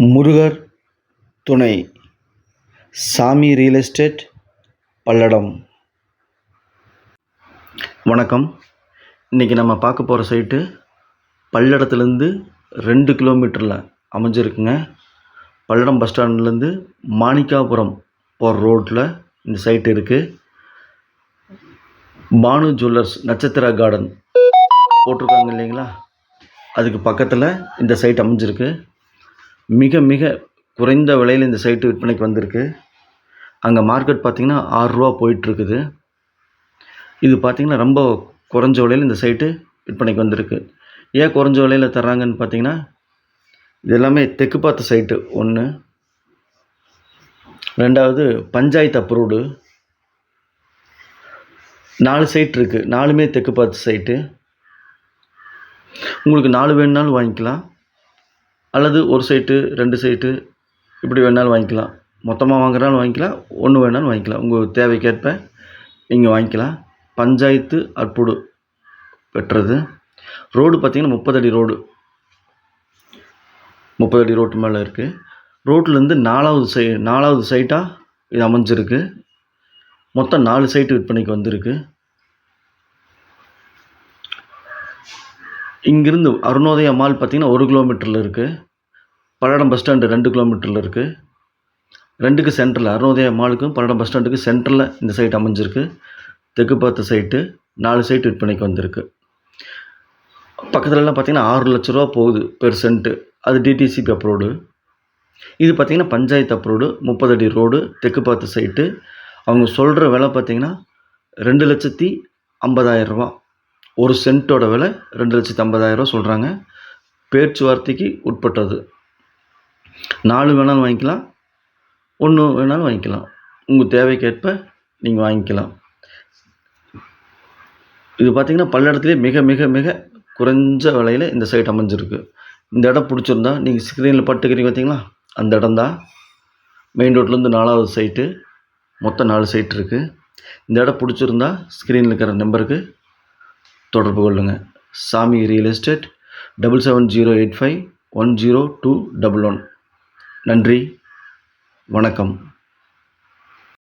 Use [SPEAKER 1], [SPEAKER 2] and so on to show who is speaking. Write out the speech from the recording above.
[SPEAKER 1] முருகர் துணை சாமி real estate Palladam. வணக்கம். இன்றைக்கி நம்ம பார்க்க போகிற சைட்டு பல்லடத்துலேருந்து 2 கிலோமீட்டரில் அமைஞ்சிருக்குங்க. பல்லடம் பஸ் ஸ்டாண்ட்லேருந்து மாணிக்காபுரம் போகிற ரோட்டில் இந்த சைட்டு இருக்குது. பானு ஜுவல்லர்ஸ் நட்சத்திர கார்டன் போட்டிருக்காங்க இல்லைங்களா, அதுக்கு பக்கத்தில் இந்த சைட் அமைஞ்சிருக்கு. மிக மிக குறைந்த விலையில் இந்த சைட்டு விற்பனைக்கு வந்திருக்கு. அங்கே மார்க்கெட் பார்த்திங்கன்னா 6 ரூபா போயிட்டுருக்குது. இது பார்த்திங்கன்னா ரொம்ப குறைஞ்ச விலையில் இந்த சைட்டு விற்பனைக்கு வந்திருக்கு. ஏன் குறைஞ்ச விலையில் தர்றாங்கன்னு பார்த்திங்கன்னா, இது எல்லாமே தெற்கு பார்த்த சைட்டு ஒன்று. ரெண்டாவது பஞ்சாயத்து அப்ரூவ்டு. 4 சைட் இருக்குது. 4மே தெற்கு பார்த்த சைட்டு. உங்களுக்கு 4 வேணுனாலும் வாங்கிக்கலாம், அல்லது ஒரு சைட்டு 2 சைட்டு இப்படி வேணாலும் வாங்கிக்கலாம். மொத்தமாக வாங்குறாலும் வாங்கிக்கலாம், ஒன்று வேணாலும் வாங்கிக்கலாம். உங்கள் தேவைக்கேற்ப நீங்கள் வாங்கிக்கலாம். பஞ்சாயத்து அப்ரூவ்டு பெற்றது. ரோடு பார்த்திங்கன்னா 30 அடி ரோடு, 30 அடி ரோட்டு மேலே இருக்குது. ரோட்லேருந்து 4வது சைட்டாக இது அமைஞ்சிருக்கு. மொத்தம் 4 சைட்டு விற்பனைக்கு வந்திருக்கு. இங்கிருந்து அருணோதயா மால் பார்த்திங்கன்னா 1 கிலோமீட்டரில் இருக்குது. பல்லடம் பஸ் ஸ்டாண்டு 2 கிலோமீட்டரில் இருக்குது. 2க்கு சென்டரில், அருணோதயா மாலுக்கும் பல்லடம் பஸ் ஸ்டாண்டுக்கு சென்டரில் இந்த சைட் அமைஞ்சிருக்கு. தெற்கு பார்த்த சைட்டு 4 சைட்டு விற்பனைக்கு வந்திருக்கு. பக்கத்துலலாம் பார்த்திங்கன்னா 6 லட்ச ரூபா போகுது பெர் சென்ட்டு. அது டிடிசிபி அப்ரூவ்டு. இது பார்த்திங்கன்னா பஞ்சாயத்து அப்ரூவ்டு, 30 அடி ரோடு, தெற்கு பார்த்த சைட்டு. அவங்க சொல்கிற விலை பார்த்திங்கன்னா 2,50,000 ரூபா. ஒரு சென்ட்டோட விலை 2,50,000 ரூபா சொல்கிறாங்க. பேச்சுவார்த்தைக்கு உட்பட்டது. 4 வேணாலும் வாங்கிக்கலாம், 1 வேணாலும் வாங்கிக்கலாம். உங்கள் தேவைக்கேற்ப நீங்கள் வாங்கிக்கலாம். இது பார்த்திங்கன்னா பல்லடத்துலேயே மிக மிக மிக குறைஞ்ச விலையில் இந்த சைட் அமைஞ்சிருக்கு. இந்த இடம் பிடிச்சிருந்தா நீங்கள் ஸ்க்ரீனில் பட்டுக்கிறீங்க பார்த்தீங்களா, அந்த இடம் தான். மெயின் ரோட்லேருந்து 4வது சைட்டு. மொத்தம் 4 சைட் இருக்குது. இந்த இடம் பிடிச்சிருந்தா ஸ்க்ரீனில் இருக்கிற நம்பருக்கு தொடர்பு கொள்ளுங்கள். சாமி ரியல் எஸ்டேட் 7708510211. நன்றி, வணக்கம்.